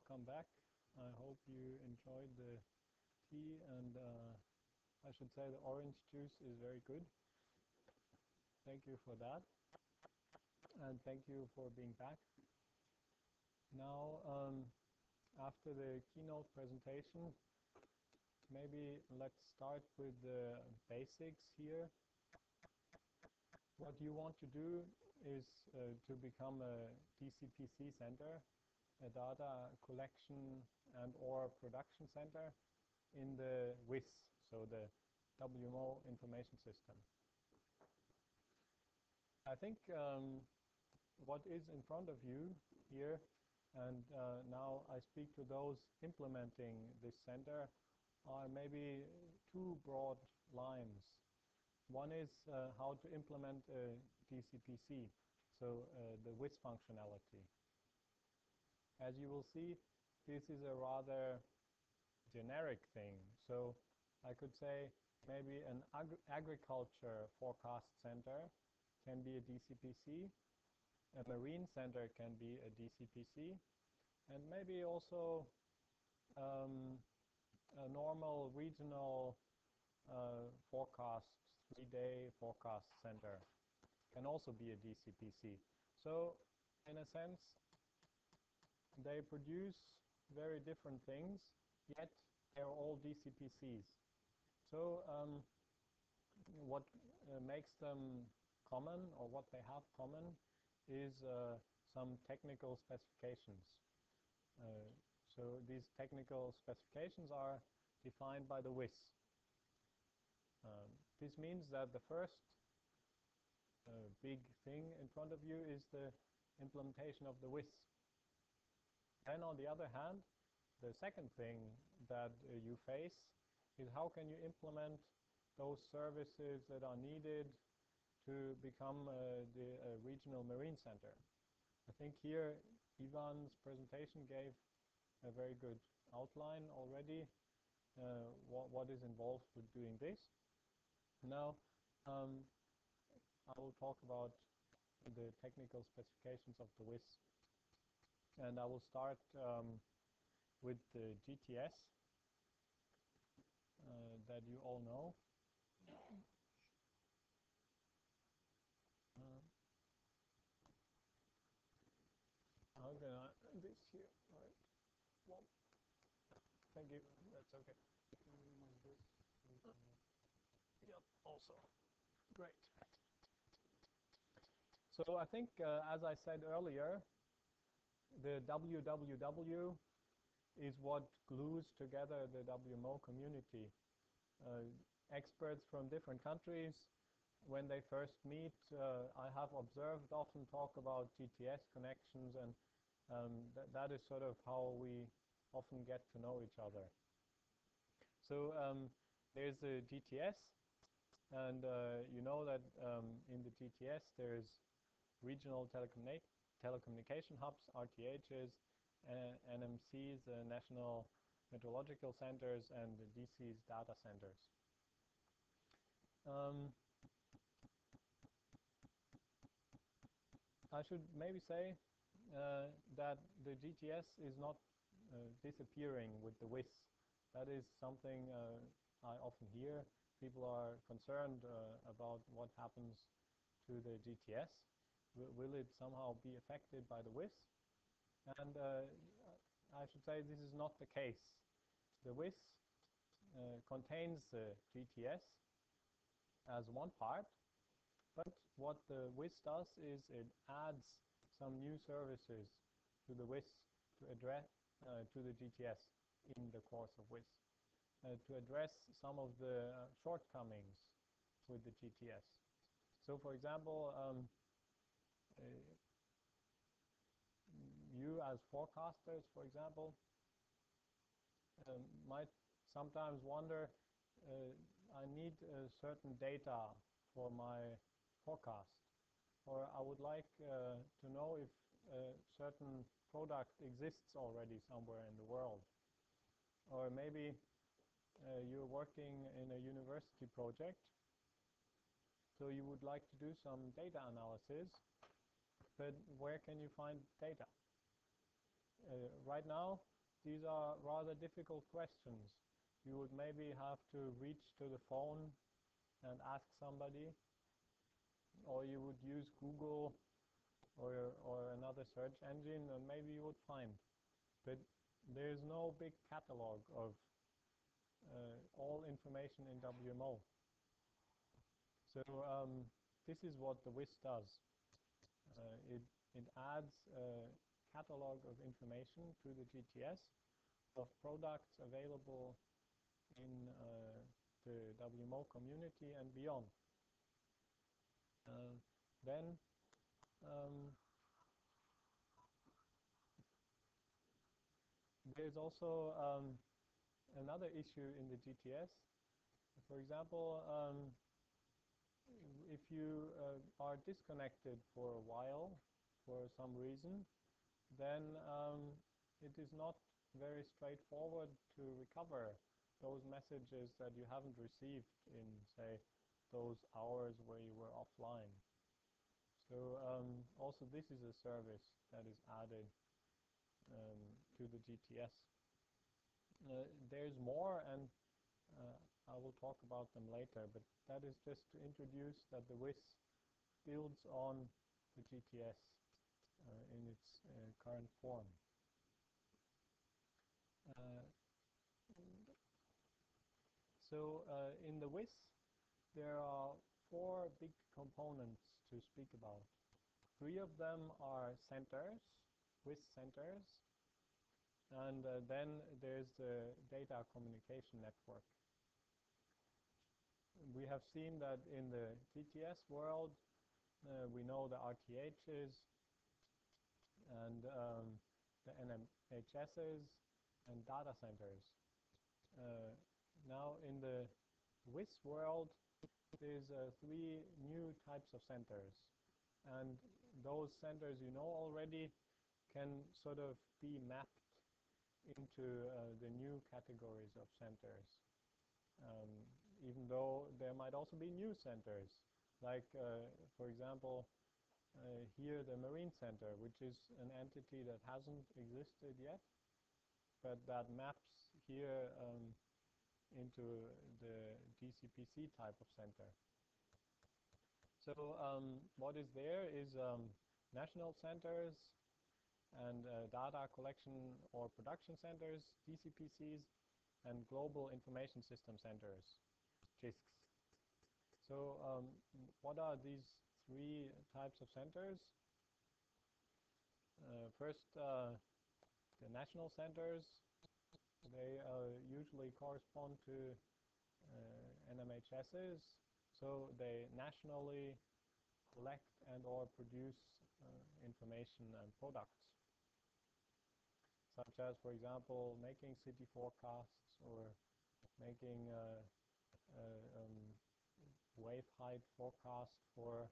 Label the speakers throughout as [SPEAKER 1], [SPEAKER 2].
[SPEAKER 1] welcome back. I hope you enjoyed the tea, and I should say the orange juice is very good. Thank you for that, and thank you for being back. Now, after the keynote presentation, maybe let's start with the basics here. What you want to do is to become a DCPC center, a data collection and or production center in the WIS, so the WMO information system. I think what is in front of you here, and now I speak to those implementing this center, are maybe two broad lines. One is how to implement a DCPC, so the WIS functionality. As you will see, this is a rather generic thing. So I could say maybe an agriculture forecast center can be a DCPC, a marine center can be a DCPC, and maybe also a normal regional forecast, 3-day forecast center can also be a DCPC. So in a sense, they produce very different things, yet they're all DCPCs. So what makes them common, or what they have common, is some technical specifications. So these technical specifications are defined by the WIS. This means that the first big thing in front of you is the implementation of the WIS. Then on the other hand, the second thing that you face is how can you implement those services that are needed to become the regional marine center. I think here Ivan's presentation gave a very good outline already, what is involved with doing this. Now I will talk about the technical specifications of the WIS. And I will start with the GTS that you all know. How can I do this here? All right. Well, thank you. That's okay. Yep, also. Great. So I think, as I said earlier, the WWW is what glues together the WMO community. Experts from different countries, when they first meet, I have observed often talk about GTS connections, and that is sort of how we often get to know each other. So there's the GTS, and you know that in the GTS there's regional telecommunication hubs, RTHs, NMCs, National Meteorological Centers, and the DC's data centers. I should maybe say that the GTS is not disappearing with the WIS. That is something I often hear. People are concerned about what happens to the GTS. Will it somehow be affected by the WIS? And I should say this is not the case. The WIS contains the GTS as one part, but what the WIS does is it adds some new services to the WIS to address to the GTS in the course of WIS, to address some of the shortcomings with the GTS. So for example, you as forecasters, for example, might sometimes wonder, I need certain data for my forecast, or I would like to know if a certain product exists already somewhere in the world. Or maybe you're working in a university project, so you would like to do some data analysis, but where can you find data? Right now, these are rather difficult questions. You would maybe have to reach to the phone and ask somebody, or you would use Google or another search engine, and maybe you would find. But there's no big catalog of all information in WMO. So this is what the WIS does. It adds a catalog of information to the GTS of products available in the WMO community and beyond. Then there's also another issue in the GTS. For example, if you are disconnected for a while for some reason, then it is not very straightforward to recover those messages that you haven't received in, say, those hours where you were offline. So also this is a service that is added to the GTS. There's more, and I will talk about them later, but that is just to introduce that the WIS builds on the GTS in its current form. So in the WIS, there are 4 big components to speak about. 3 of them are centers, WIS centers, and then there's the data communication network. We have seen that in the GTS world, we know the RTHs and the NMHSs and data centers. Now in the WIS world, there's 3 new types of centers, and those centers you know already can sort of be mapped into the new categories of centers. Even though there might also be new centers, like for example here the Marine Center, which is an entity that hasn't existed yet, but that maps here into the DCPC type of center. So what is there is national centers and data collection or production centers, DCPCs, and global information system centers, GISCs. So what are these 3 types of centers? First, the national centers, they usually correspond to NMHSs, so they nationally collect and or produce information and products, such as, for example, making city forecasts or making wave height forecast for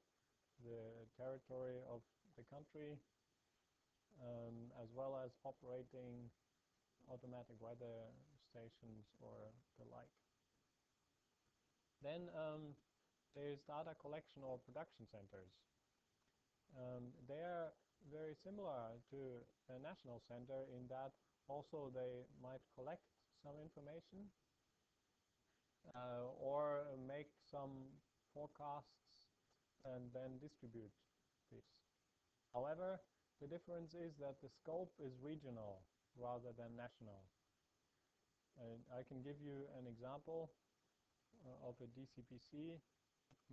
[SPEAKER 1] the territory of the country, as well as operating automatic weather stations or the like. Then there's data collection or production centers. They are very similar to a national center in that also they might collect some information or make some forecasts and then distribute this. However, the difference is that the scope is regional rather than national. I can give you an example of a DCPC.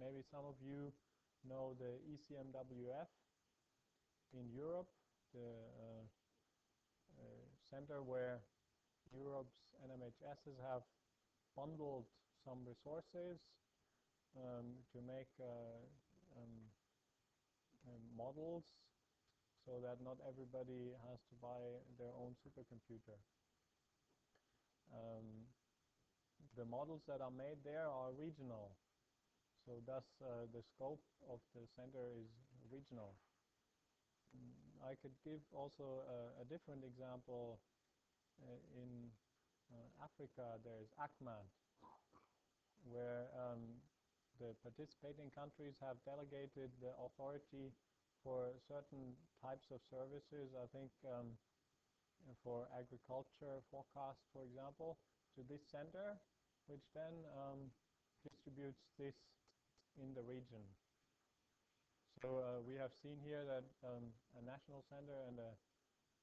[SPEAKER 1] Maybe some of you know the ECMWF in Europe, the center where Europe's NMHSs have bundled some resources to make models so that not everybody has to buy their own supercomputer. The models that are made there are regional, so thus the scope of the center is regional. I could give also a different example. In Africa, there's ACMAT, where the participating countries have delegated the authority for certain types of services. I think for agriculture forecast, for example, to this center, which then distributes this in the region. So we have seen here that a national center and a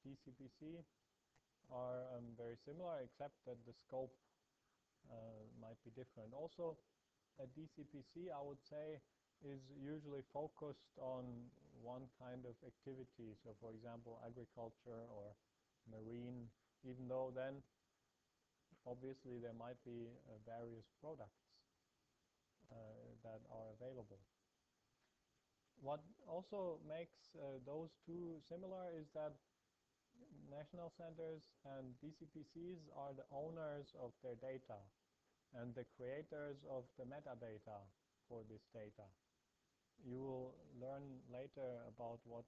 [SPEAKER 1] DCPC are very similar, except that the scope might be different. Also, a DCPC, I would say, is usually focused on one kind of activity. So, for example, agriculture or marine, even though then obviously there might be various products that are available. What also makes those two similar is that national centers and DCPCs are the owners of their data and the creators of the metadata for this data. You will learn later about what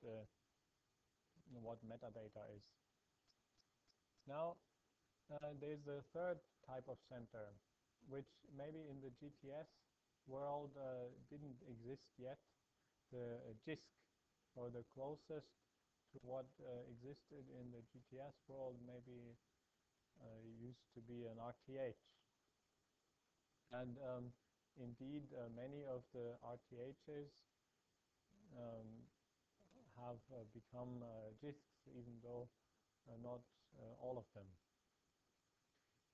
[SPEAKER 1] metadata is. Now, there's the third type of center, which maybe in the GTS world didn't exist yet. The JISC, or the closest to what existed in the GTS world, maybe used to be an RTH. And indeed, many of the RTHs have become JISCs, even though not all of them.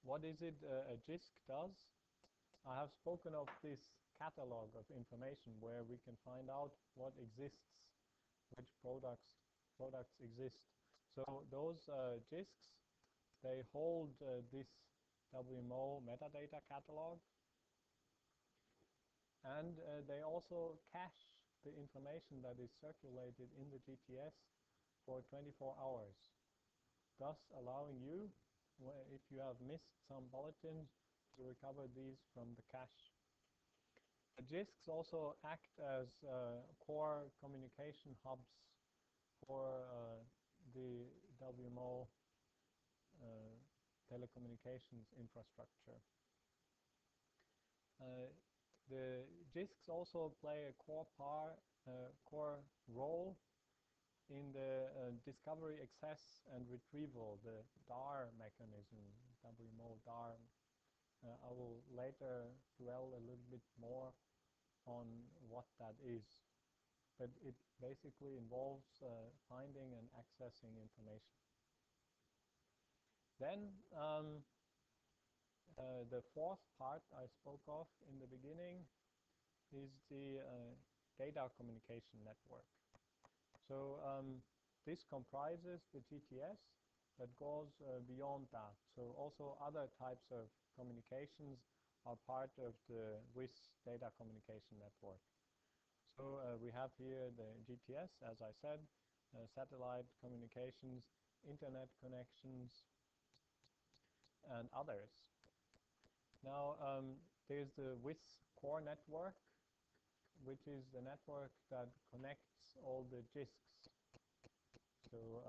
[SPEAKER 1] What is it a JISC does? I have spoken of this catalog of information where we can find out what exists, which products exist. So those JISCs, they hold this WMO metadata catalog, and they also cache the information that is circulated in the GTS for 24 hours, thus allowing you, if you have missed some bulletins, to recover these from the cache. The JISCs also act as core communication hubs for the WMO telecommunications infrastructure. The JISCs also play a core role in the discovery, access, and retrieval, the DAR mechanism, WMO DAR. I will later dwell a little bit more on what that is, but it basically involves finding and accessing information. Then the fourth part I spoke of in the beginning is the data communication network. So this comprises the GTS, but goes beyond that. So also other types of communications are part of the WIS data communication network. So we have here the GTS, as I said, satellite communications, internet connections, and others. Now there's the WIS core network, which is the network that connects all the JISCs. So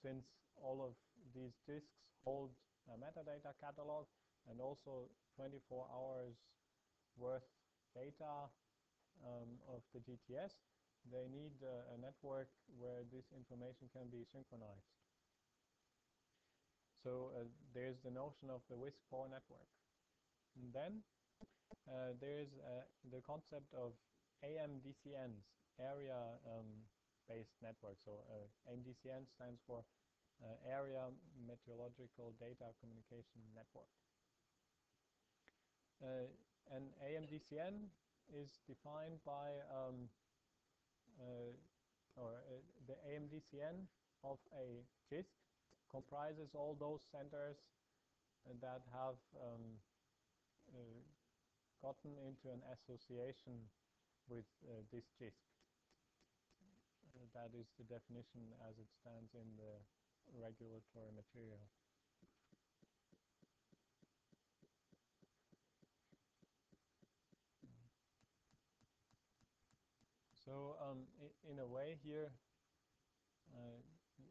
[SPEAKER 1] since all of these JISCs hold a metadata catalog and also 24 hours worth data of the GTS, they need a network where this information can be synchronized. So there's the notion of the WIS core network. And then there's the concept of AMDCNs, area-based network. So AMDCN stands for Area Meteorological Data Communication Network. An AMDCN is defined by, the AMDCN of a JISC comprises all those centers that have gotten into an association with this JISC. That is the definition as it stands in the regulatory material. So in a way here,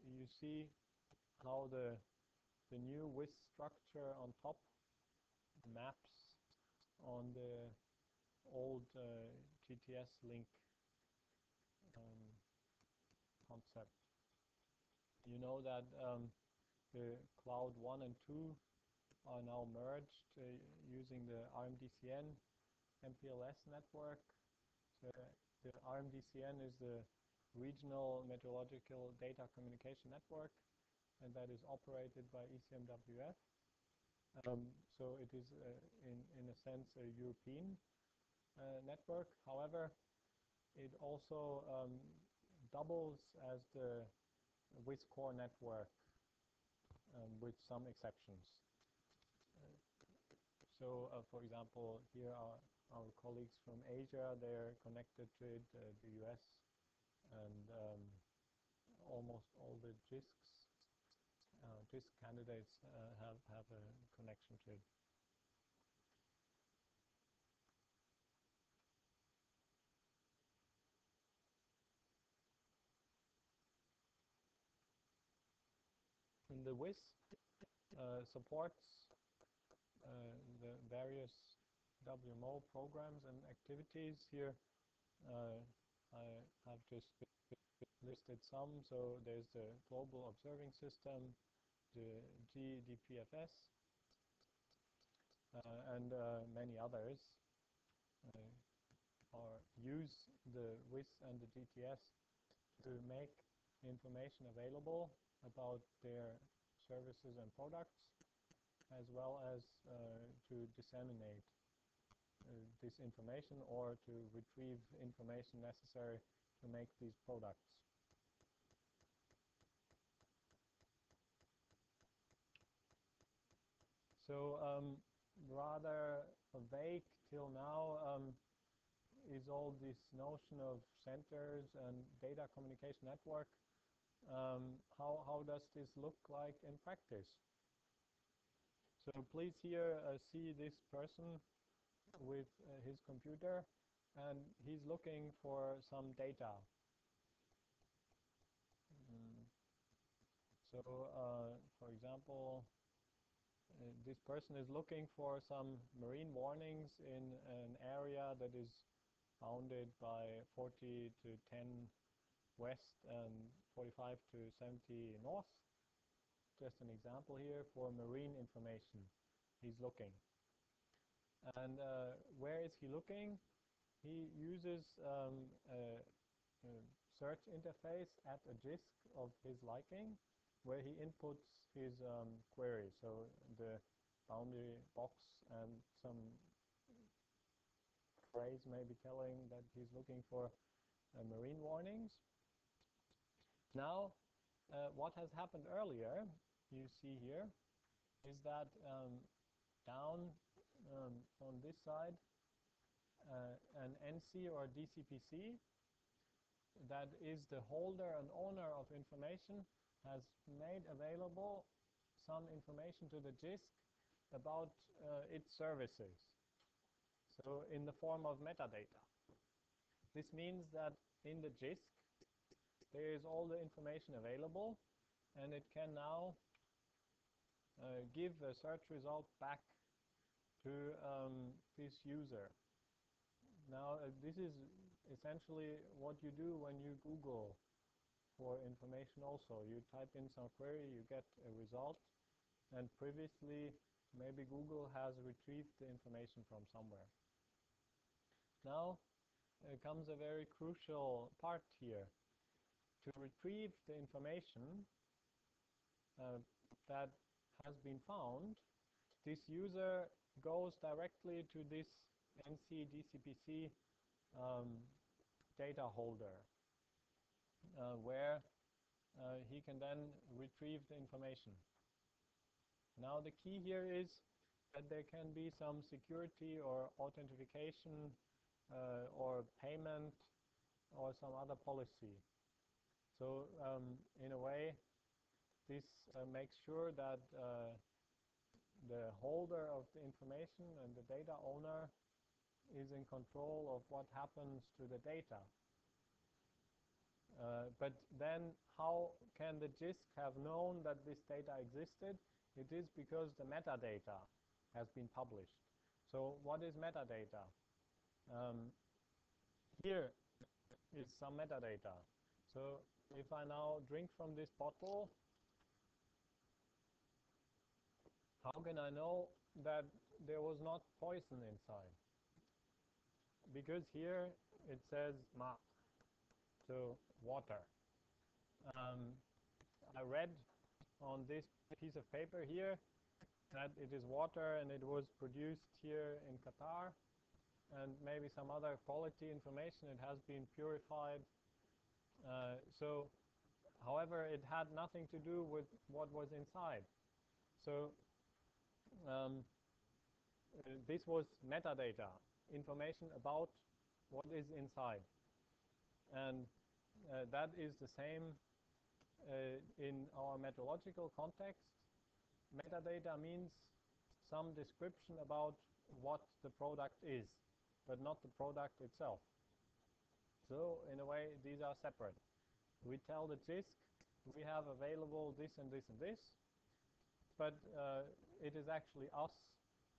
[SPEAKER 1] you see how the new WIS structure on top maps on the old GTS link concept. You know that the cloud 1 and 2 are now merged using the RMDCN MPLS network. So the RMDCN is the Regional Meteorological Data Communication Network, and that is operated by ECMWF. So it is, in a sense, a European network. However, it also doubles as the WIS core network with some exceptions. So, for example, here are our colleagues from Asia. They're connected to it, the US, and almost all the JISC candidates have a connection to it. And the WIS supports the various WMO programs and activities. Here I have just listed some. So there's the Global Observing System, the GDPFS, and many others use the WIS and the GTS to make information available about their services and products, as well as to disseminate this information or to retrieve information necessary to make these products. So rather vague till now is all this notion of centers and data communication network. How does this look like in practice? So please here see this person with his computer, and he's looking for some data. So for example, this person is looking for some marine warnings in an area that is bounded by 40 to 10 west and 45 to 70 north. Just an example here for marine information. He's looking. And where is he looking? He uses a search interface at a JISC of his liking, where he inputs his query. So the boundary box and some phrase may be telling that he's looking for marine warnings. Now, what has happened earlier, you see here, is that down on this side, an NC or DCPC that is the holder and owner of information has made available some information to the JISC about its services. So in the form of metadata. This means that in the JISC there is all the information available, and it can now give a search result back to this user. Now this is essentially what you do when you Google for information also. You type in some query, you get a result, and previously maybe Google has retrieved the information from somewhere. Now comes a very crucial part here. To retrieve the information that has been found, this user goes directly to this NC DCPC data holder, where he can then retrieve the information. Now the key here is that there can be some security or authentication or payment or some other policy. So in a way, this makes sure that the holder of the information and the data owner is in control of what happens to the data. But then how can the JISC have known that this data existed? It is because the metadata has been published. So what is metadata? Here is some metadata. So if I now drink from this bottle, how can I know that there was not poison inside? Because here it says ma, so water. I read on this piece of paper here that it is water and it was produced here in Qatar, and maybe some other quality information. It has been purified. However, it had nothing to do with what was inside. So this was metadata, information about what is inside. And that is the same in our metrological context. Metadata means some description about what the product is, but not the product itself. So in a way, these are separate. We tell the JISC we have available this and this and this, but it is actually us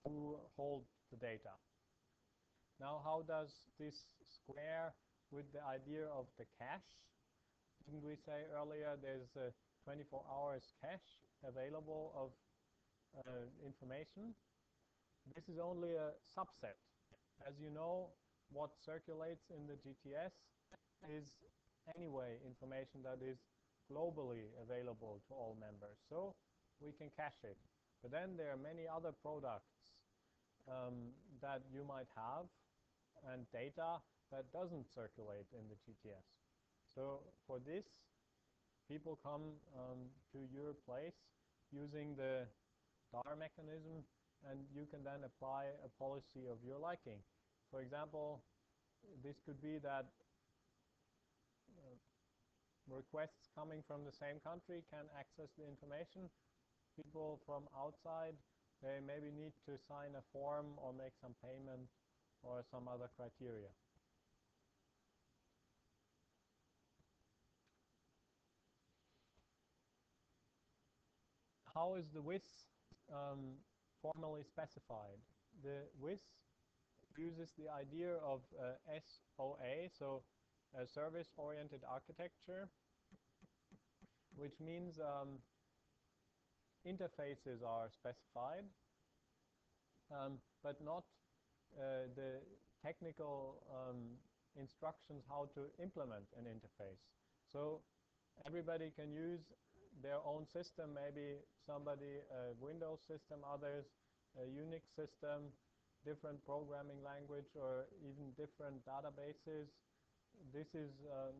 [SPEAKER 1] who hold the data. Now, how does this square with the idea of the cache? Didn't we say earlier there's 24 hours cache available of information? This is only a subset. As you know, what circulates in the GTS is anyway information that is globally available to all members. So we can cache it. But then there are many other products that you might have and data that doesn't circulate in the GTS. So for this, people come to your place using the DAR mechanism, and you can then apply a policy of your liking. For example, this could be that requests coming from the same country can access the information. People from outside, they maybe need to sign a form or make some payment or some other criteria. How is the WIS formally specified? The WIS uses the idea of SOA, so a service-oriented architecture, which means interfaces are specified, but not the technical instructions how to implement an interface. So everybody can use their own system, maybe somebody a Windows system, others a Unix system, different programming language, or even different databases. This is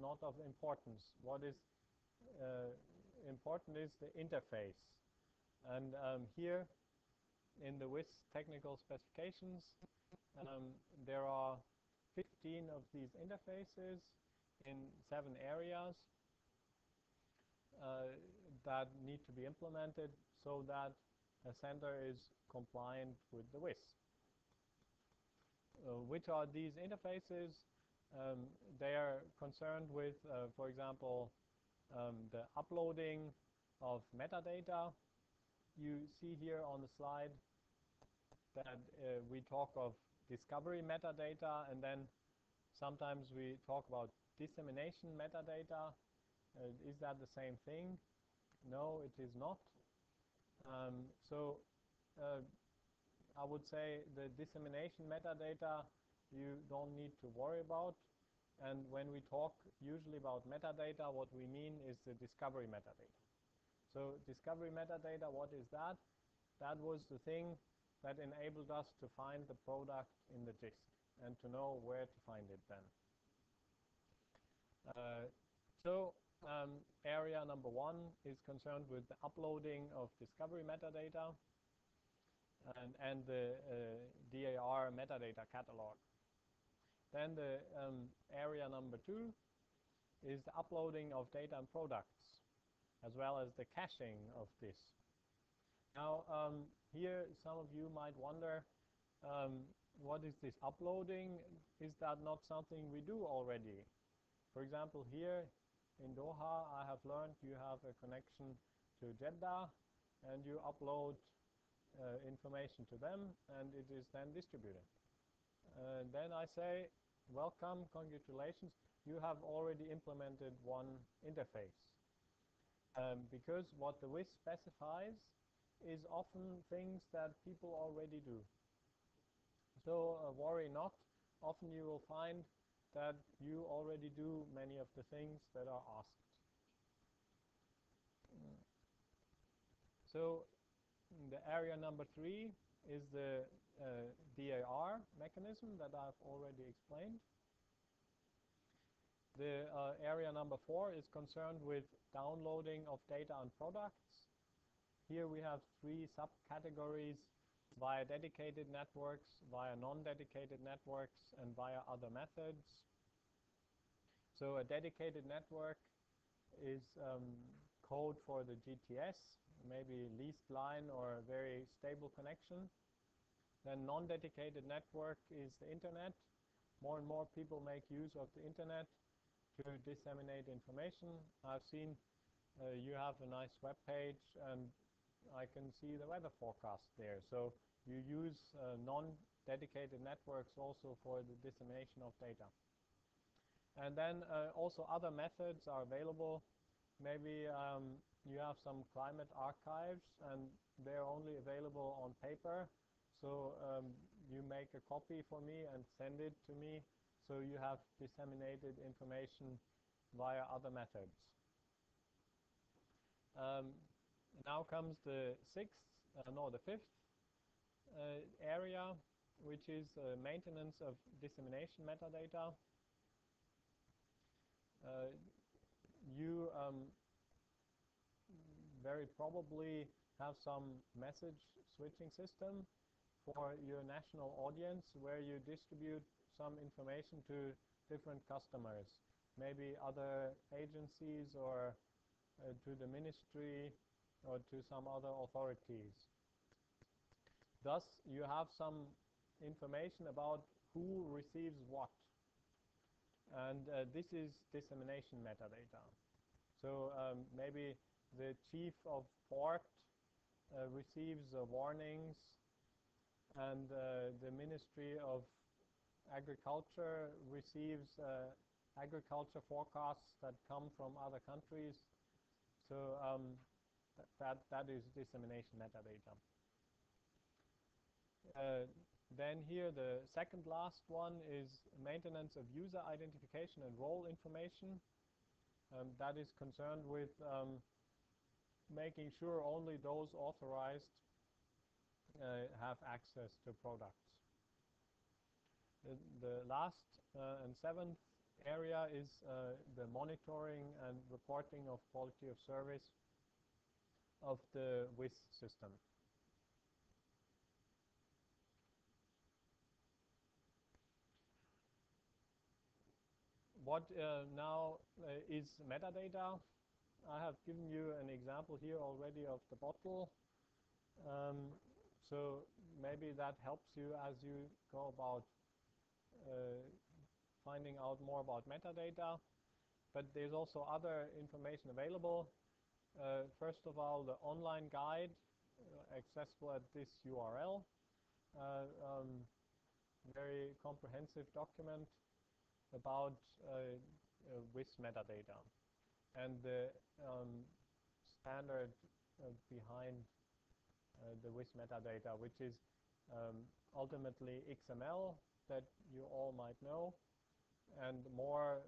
[SPEAKER 1] not of importance. What is important is the interface. And here in the WIS technical specifications, there are 15 of these interfaces in 7 areas that need to be implemented so that a center is compliant with the WIS. Which are these interfaces? They are concerned with, for example, the uploading of metadata. You see here on the slide that we talk of discovery metadata, and then sometimes we talk about dissemination metadata. Is that the same thing? No, it is not. I would say the dissemination metadata you don't need to worry about. And when we talk usually about metadata, what we mean is the discovery metadata. So discovery metadata, what is that? That was the thing that enabled us to find the product in the JISC and to know where to find it then. Area number 1 is concerned with the uploading of discovery metadata and the DAR metadata catalog. Then the area number 2 is the uploading of data and products, as well as the caching of this. Now, here some of you might wonder, what is this uploading? Is that not something we do already? For example, here in Doha, I have learned you have a connection to Jeddah, and you upload information to them, and it is then distributed. Then I say, welcome, congratulations. you have already implemented one interface. Because what the WIS specifies is often things that people already do. So worry not, often you will find that you already do many of the things that are asked. So the area number 3 is the DAR mechanism that I've already explained. The area number 4 is concerned with downloading of data and products. Here we have 3 subcategories: via dedicated networks, via non-dedicated networks, and via other methods. So a dedicated network is code for the GTS, maybe leased line or a very stable connection. Then non-dedicated network is the internet. More and more people make use of the internet to disseminate information. I've seen you have a nice web page, and I can see the weather forecast there. So you use non-dedicated networks also for the dissemination of data. And then also other methods are available. Maybe you have some climate archives and they're only available on paper. So you make a copy for me and send it to me. So you have disseminated information via other methods. Now comes the fifth area, which is maintenance of dissemination metadata. You very probably have some message switching system for your national audience where you distribute some information to different customers, maybe other agencies or to the ministry or to some other authorities. Thus, you have some information about who receives what. And this is dissemination metadata. So maybe the chief of port receives warnings, and the Ministry of Agriculture receives agriculture forecasts that come from other countries. So that is dissemination metadata. Then here the second last one is maintenance of user identification and role information. That is concerned with making sure only those authorized have access to products. The last and seventh area is the monitoring and reporting of quality of service of the WIS system. What now is metadata? I have given you an example here already of the bottle. So maybe that helps you as you go about finding out more about metadata. But there's also other information available. First of all, the online guide accessible at this URL. Very comprehensive document about WIS metadata and the standard behind the WIS metadata, which is ultimately XML that you all might know, and more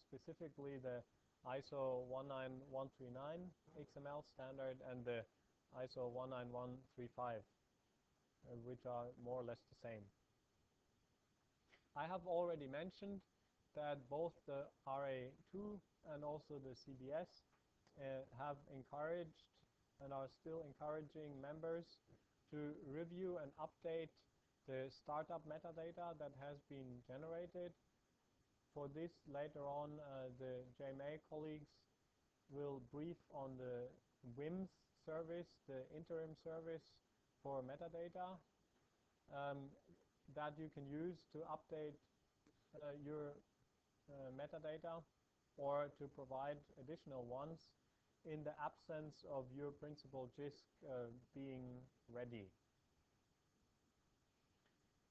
[SPEAKER 1] specifically the ISO 19139 XML standard and the ISO 19135, which are more or less the same. I have already mentioned that both the RA2 and also the CBS have encouraged and are still encouraging members to review and update the startup metadata that has been generated. For this, later on, the JMA colleagues will brief on the WIMS service, the interim service for metadata, that you can use to update your metadata or to provide additional ones in the absence of your principal JISC being ready.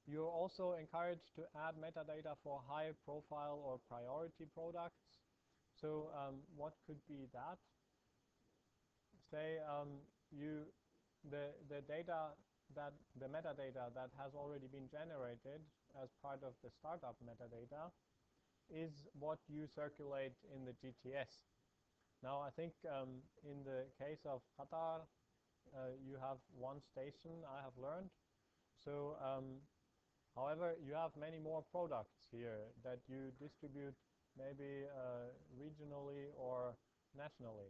[SPEAKER 1] You're also encouraged to add metadata for high profile or priority products. So what could be that? Say the data that the metadata that has already been generated as part of the startup metadata is what you circulate in the GTS. Now I think in the case of Qatar you have one station, I have learned. So however, you have many more products here that you distribute maybe regionally or nationally.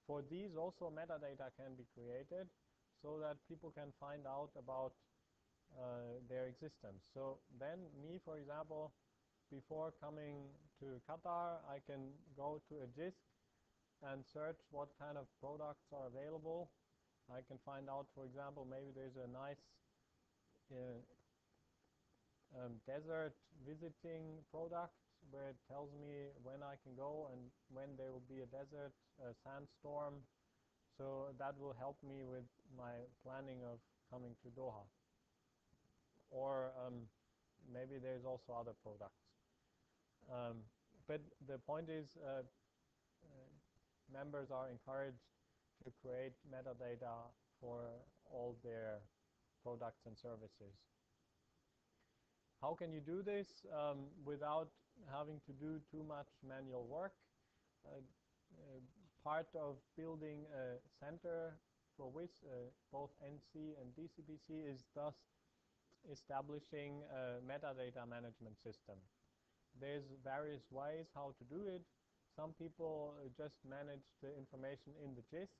[SPEAKER 1] For these also metadata can be created so that people can find out about their existence. So then me, for example, before coming to Qatar, I can go to a GISC and search what kind of products are available. I can find out, for example, maybe there's a nice desert visiting product where it tells me when I can go and when there will be a desert sandstorm. So that will help me with my planning of coming to Doha. Or maybe there's also other products. But the point is members are encouraged to create metadata for all their products and services. How can you do this without having to do too much manual work? Part of building a center for WIS, both NC and DCBC, is thus establishing a metadata management system. There's various ways how to do it. Some people just manage the information in the GISC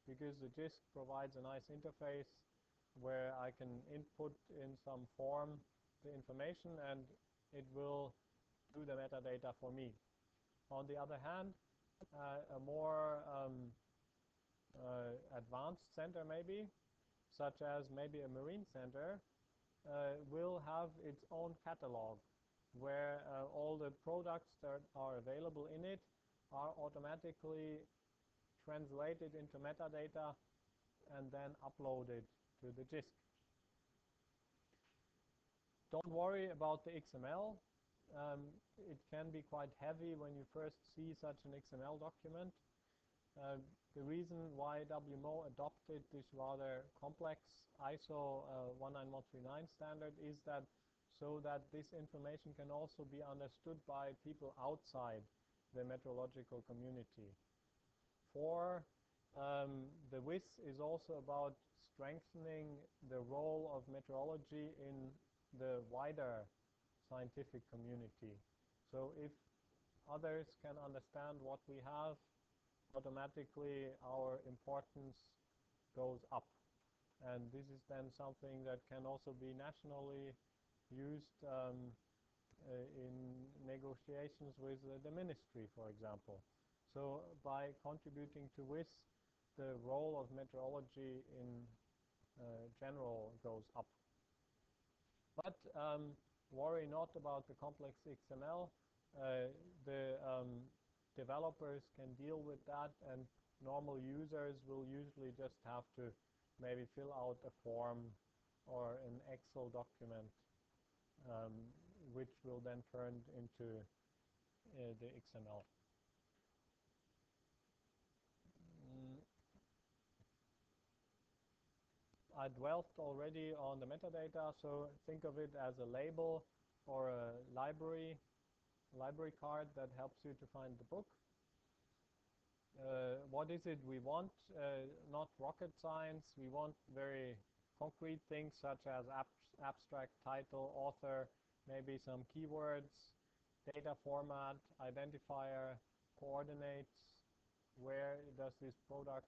[SPEAKER 1] because the GISC provides a nice interface where I can input in some form the information and it will do the metadata for me. On the other hand, a more advanced center maybe, such as maybe a marine center, will have its own catalog where all the products that are available in it are automatically translated into metadata and then uploaded to the GISC. Don't worry about the XML. It can be quite heavy when you first see such an XML document. The reason why WMO adopted this rather complex ISO 19139 standard is that so that this information can also be understood by people outside the meteorological community. The WIS is also about strengthening the role of meteorology in the wider scientific community. So if others can understand what we have, automatically our importance goes up. And this is then something that can also be nationally used in negotiations with the ministry, for example. So by contributing to WIS, the role of meteorology in general goes up. But worry not about the complex XML. The developers can deal with that, and normal users will usually just have to maybe fill out a form or an Excel document, which will then turn into the XML. I dwelt already on the metadata, so think of it as a label or a library card that helps you to find the book. What is it we want? Not rocket science. We want very concrete things such as abstract title, author, maybe some keywords, data format, identifier, coordinates, where does this product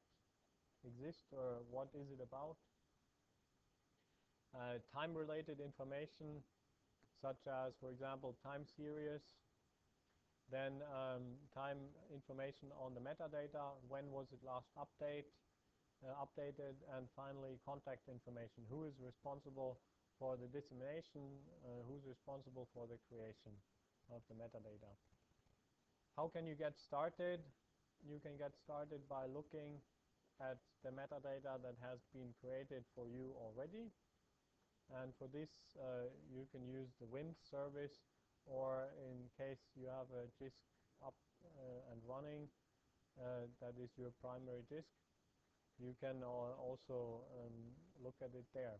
[SPEAKER 1] exist or what is it about? Time-related information such as, for example, time series, then time information on the metadata, when was it last updated, and finally contact information, who is responsible for the dissemination, who's responsible for the creation of the metadata. How can you get started? You can get started by looking at the metadata that has been created for you already. and for this you can use the WIS service, or in case you have a disk up and running, that is your primary disk, you can also look at it there.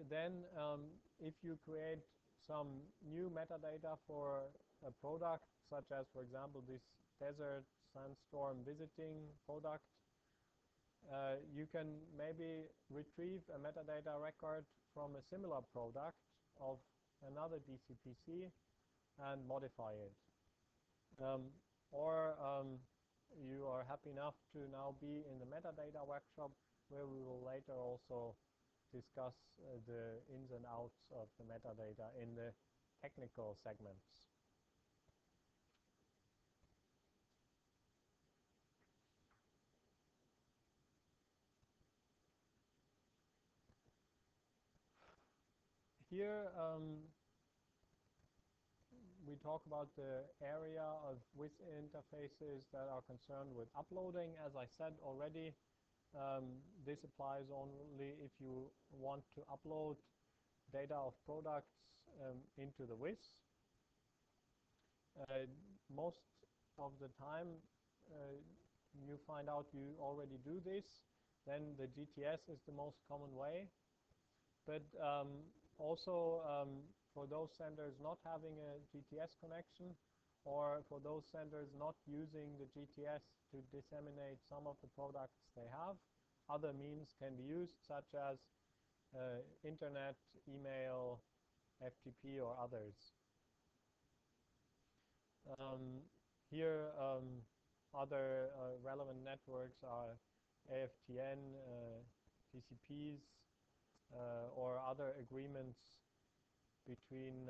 [SPEAKER 1] Then if you create some new metadata for a product, such as, for example, this desert sandstorm visiting product, you can maybe retrieve a metadata record from a similar product of another DCPC and modify it. Or you are happy enough to now be in the metadata workshop, where we will later also discuss the ins and outs of the metadata in the technical segments. Here we talk about the area of WIS interfaces that are concerned with uploading. As I said already, this applies only if you want to upload data of products into the WIS. Most of the time you find out you already do this, then the GTS is the most common way. But also for those senders not having a GTS connection, or for those senders not using the GTS to disseminate some of the products they have, other means can be used, such as internet, email, FTP, or others. Here other relevant networks are AFTN, TCPs, or other agreements between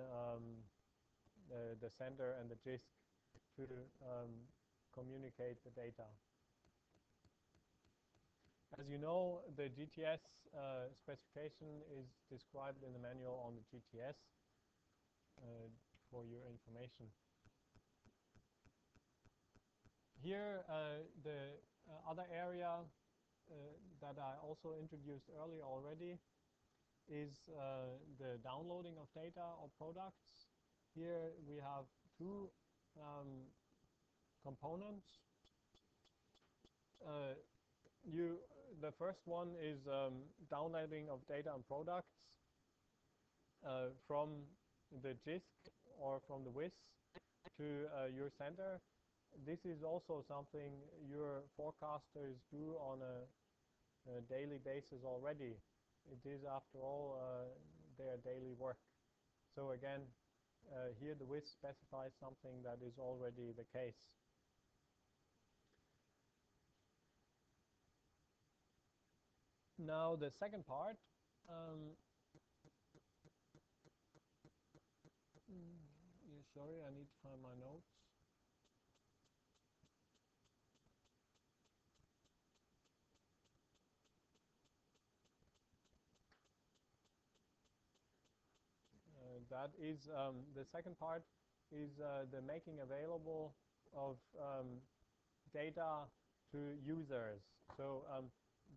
[SPEAKER 1] the sender and the disk to communicate the data. As you know, the GTS specification is described in the manual on the GTS for your information. Here, the other area that I also introduced earlier already is the downloading of data or products. Here we have two components. The first one is downloading of data and products from the disk or from the WIS to your sender. This is also something your forecasters do on a daily basis already. It is, after all, their daily work. So again, here the WIS specifies something that is already the case. Now the second part, sorry, I need to find my notes. That is the second part is the making available of data to users. So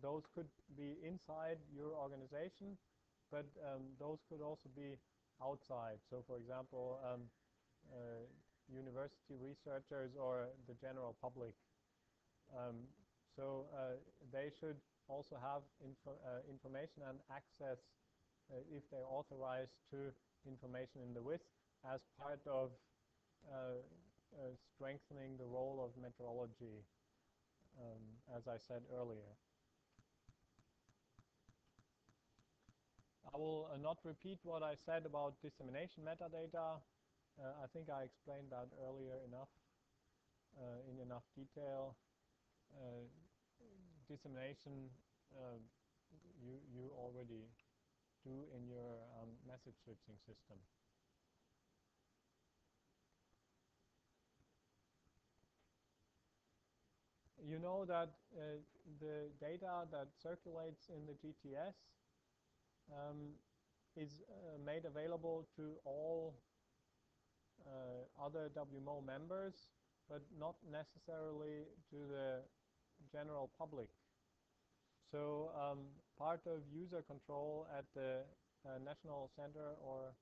[SPEAKER 1] those could be inside your organization, but those could also be outside. So for example, university researchers or the general public. So they should also have information and access, if they're authorized, to information in the WIS as part of strengthening the role of metrology, as I said earlier. I will not repeat what I said about dissemination metadata. I think I explained that earlier enough, in enough detail. Dissemination you already do in your message switching system. You know that the data that circulates in the GTS is made available to all other WMO members, but not necessarily to the general public. So part of user control at the National Center or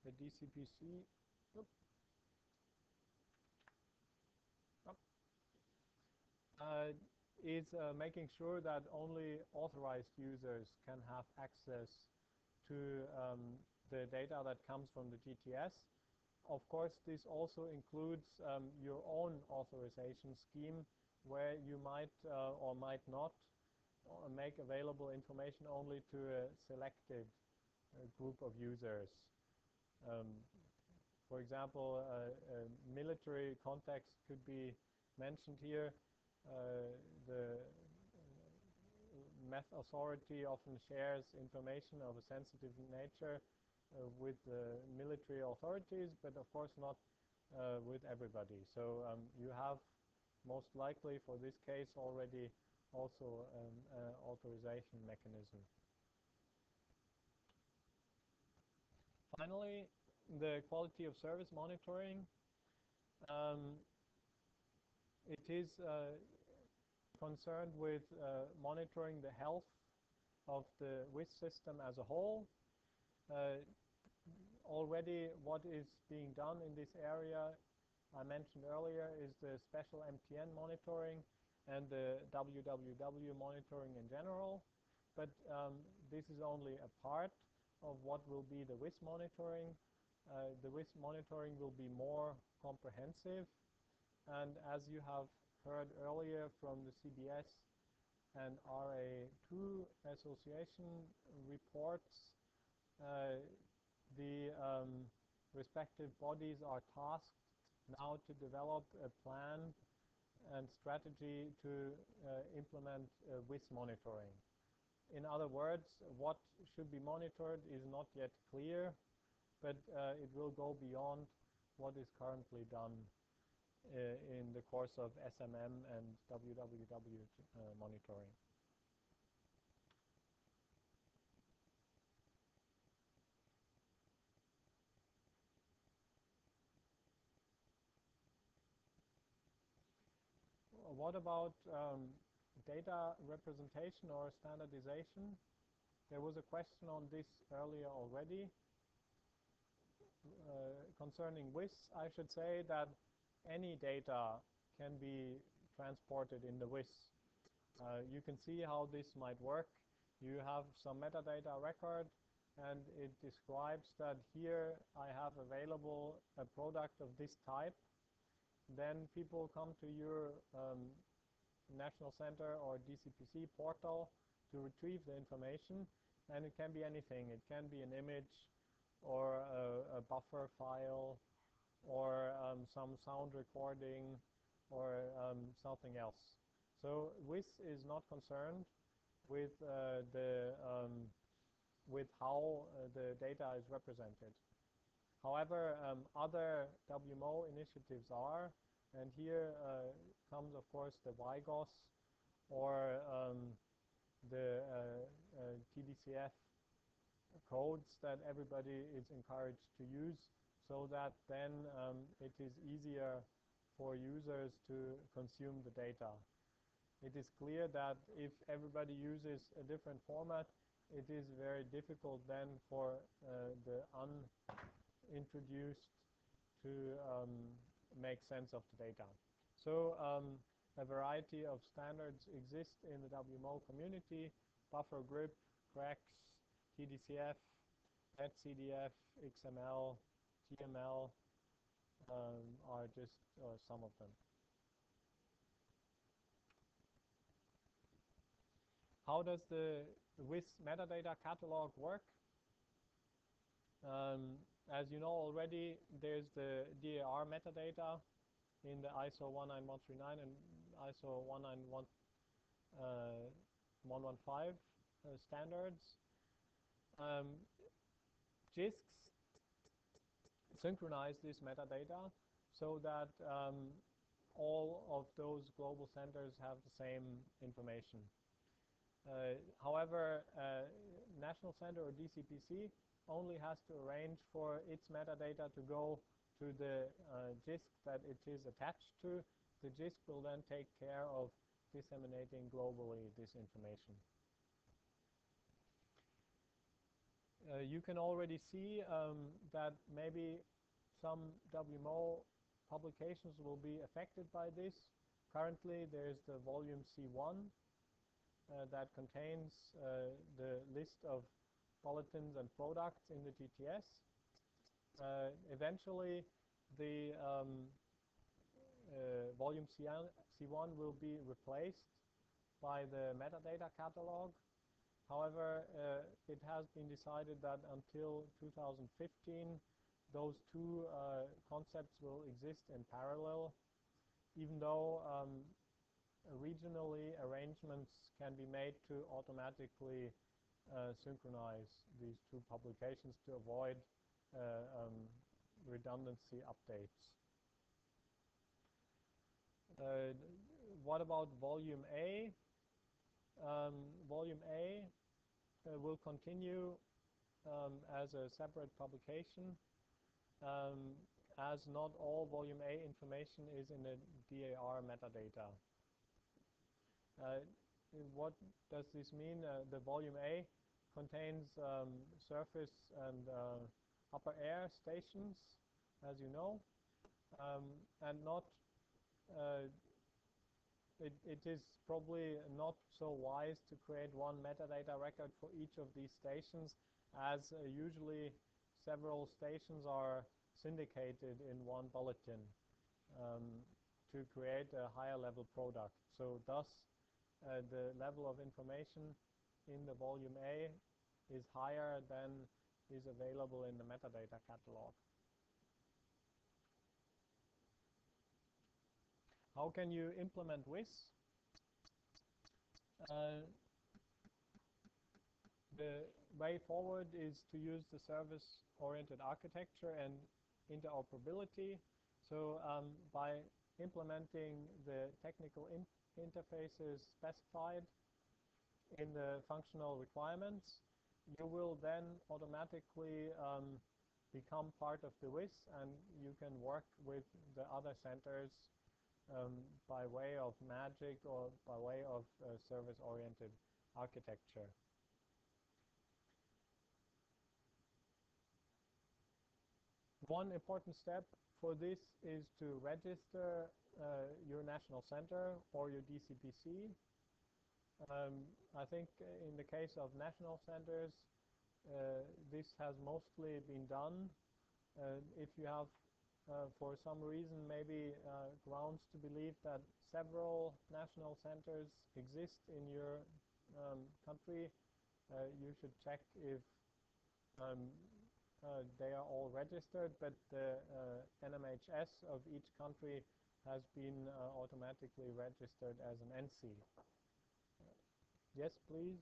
[SPEAKER 1] the DCPC. Oop. Is making sure that only authorized users can have access to the data that comes from the GTS. Of course, this also includes your own authorization scheme where you might or might not make available information only to a selected group of users. For example, a military context could be mentioned here. The Met authority often shares information of a sensitive nature with military authorities, but of course not with everybody. So you have most likely for this case already also an authorization mechanism. Finally, the quality of service monitoring. It is concerned with monitoring the health of the WIS system as a whole. Already what is being done in this area, I mentioned earlier, is the special MTN monitoring and the WWW monitoring in general. But this is only a part of what will be the WIS monitoring. The WIS monitoring will be more comprehensive. And as you have heard earlier from the CBS and RA2 association reports, the respective bodies are tasked now to develop a plan and strategy to implement WIS monitoring. In other words, what should be monitored is not yet clear, but it will go beyond what is currently done in the course of SMM and WWW monitoring. What about data representation or standardization? There was a question on this earlier already. Concerning WIS, I should say that any data can be transported in the WIS. You can see how this might work. You have some metadata record, and it describes that here I have available a product of this type. Then people come to your National Center or DCPC portal to retrieve the information, and it can be anything. It can be an image or a buffer file or some sound recording or something else. So WIS is not concerned with with how the data is represented. However, other WMO initiatives are, and here comes of course the WIGOS or the TDCF codes that everybody is encouraged to use, so that then it is easier for users to consume the data. It is clear that if everybody uses a different format, it is very difficult then for the unintroduced to make sense of the data. So a variety of standards exist in the WMO community: buffer grip, CREX, TDCF, NetCDF, XML, TML are just some of them. How does the WIS metadata catalog work? As you know already, there's the DAR metadata in the ISO 19139 and ISO 19115 standards. JISCs synchronize this metadata so that all of those global centers have the same information. However, National Center or DCPC only has to arrange for its metadata to go to the JISC that it is attached to. The JISC will then take care of disseminating globally this information. You can already see that maybe some WMO publications will be affected by this. Currently, there's the volume C1 that contains the list of bulletins and products in the GTS. Eventually, the volume C1 will be replaced by the metadata catalog. However, it has been decided that until 2015, those two concepts will exist in parallel, even though regionally arrangements can be made to automatically synchronize these two publications to avoid redundancy updates. What about volume A? Volume A will continue as a separate publication, as not all volume A information is in the DAR metadata. What does this mean? The volume A contains surface and upper air stations, as you know, and not it is probably not so wise to create one metadata record for each of these stations, as usually several stations are syndicated in one bulletin to create a higher level product. So thus the level of information in the volume A is higher than is available in the metadata catalog. How can you implement WIS? The way forward is to use the service-oriented architecture and interoperability. So by implementing the technical interfaces specified in the functional requirements, you will then automatically become part of the WIS, and you can work with the other centers by way of magic or by way of service-oriented architecture. One important step for this is to register your national center or your DCPC. I think in the case of national centers, this has mostly been done. If you have for some reason maybe grounds to believe that several national centers exist in your country, you should check if they are all registered, but the NMHS of each country has been automatically registered as an NC. Yes, please.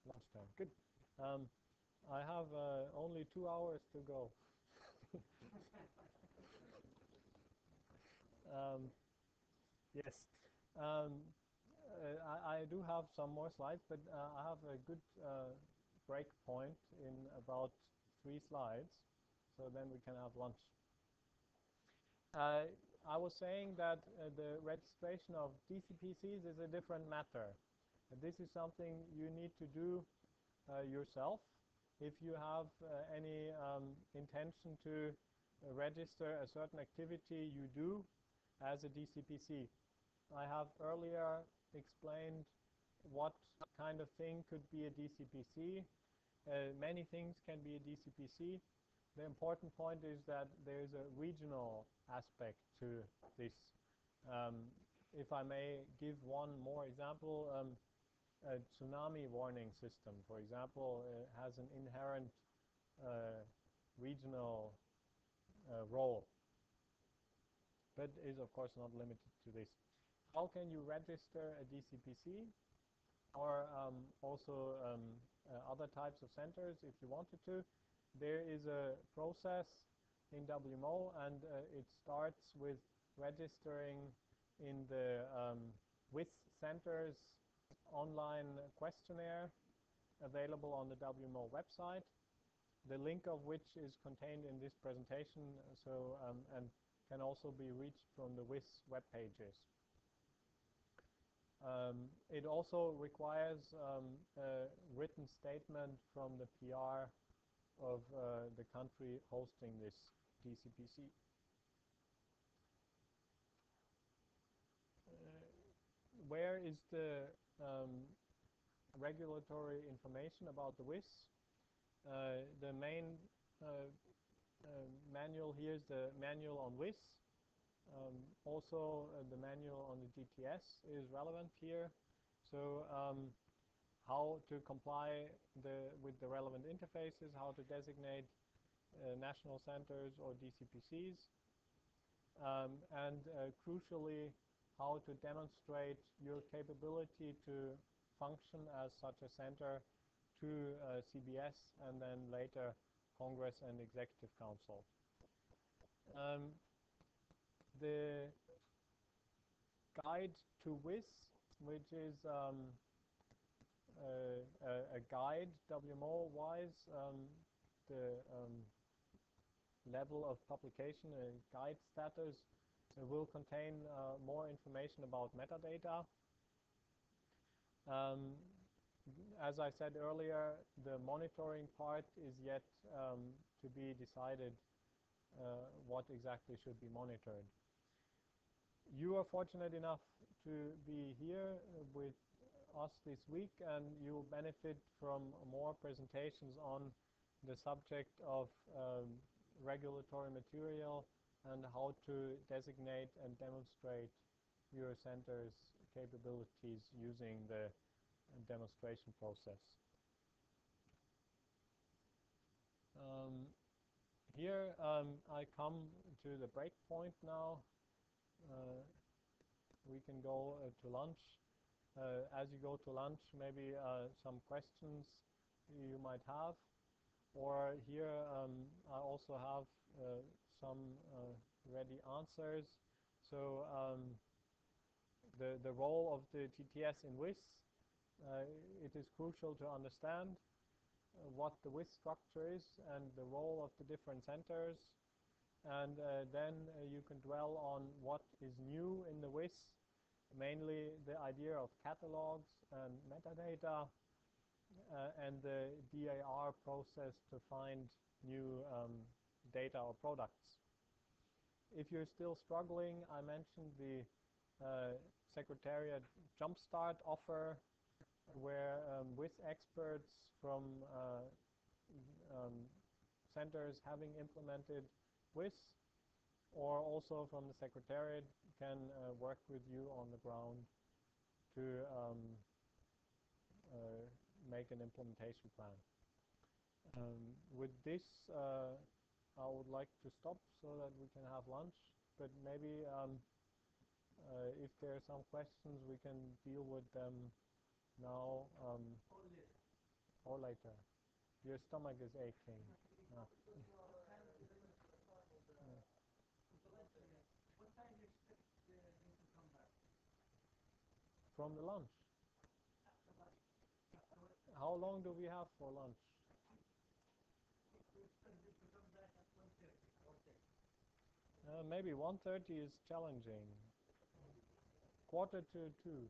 [SPEAKER 1] Lunchtime. Good. I have only 2 hours to go. Yes. I do have some more slides, but I have a good break point in about 3 slides, so then we can have lunch. I was saying that the registration of DCPCs is a different matter. This is something you need to do yourself. If you have any intention to register a certain activity, you do as a DCPC. I have earlier explained what kind of thing could be a DCPC. Many things can be a DCPC. The important point is that there is a regional aspect to this. If I may give one more example, a tsunami warning system, for example, has an inherent regional role, but is of course not limited to this. How can you register a DCPC or also other types of centers if you wanted to? There is a process in WMO, and it starts with registering in the WIS centers online questionnaire available on the WMO website, the link of which is contained in this presentation, so and can also be reached from the WIS web pages. It also requires a written statement from the PR of the country hosting this DCPC. Where is the regulatory information about the WIS? The main manual here is the manual on WIS. Also, the manual on the GTS is relevant here. So how to comply with the relevant interfaces, how to designate national centers or DCPCs, and crucially, how to demonstrate your capability to function as such a center to CBS and then later Congress and Executive Council. The guide to WIS, which is a guide, WMO-wise, the level of publication and guide status will contain more information about metadata. As I said earlier, the monitoring part is yet to be decided what exactly should be monitored. You are fortunate enough to be here with us this week, and you will benefit from more presentations on the subject of regulatory material and how to designate and demonstrate your center's capabilities using the demonstration process. Here I come to the break point now. We can go to lunch. As you go to lunch, maybe some questions you might have. Or here I also have some ready answers. So the role of the GTS in WIS, it is crucial to understand what the WIS structure is and the role of the different centers. And then you can dwell on what is new in the WIS, mainly the idea of catalogs and metadata, and the DAR process to find new data or products. If you're still struggling, I mentioned the Secretariat Jumpstart offer, where WIS experts from centers having implemented WIS, or also from the Secretariat, can work with you on the ground to make an implementation plan. With this, I would like to stop so that we can have lunch, but maybe if there are some questions, we can deal with them now or later. Your stomach is aching. From the lunch. How long do we have for lunch? Maybe 1:30 is challenging. 1:45.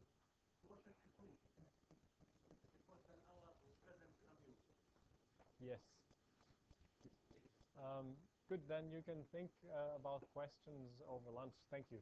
[SPEAKER 1] Yes. Good, then you can think about questions over lunch. Thank you.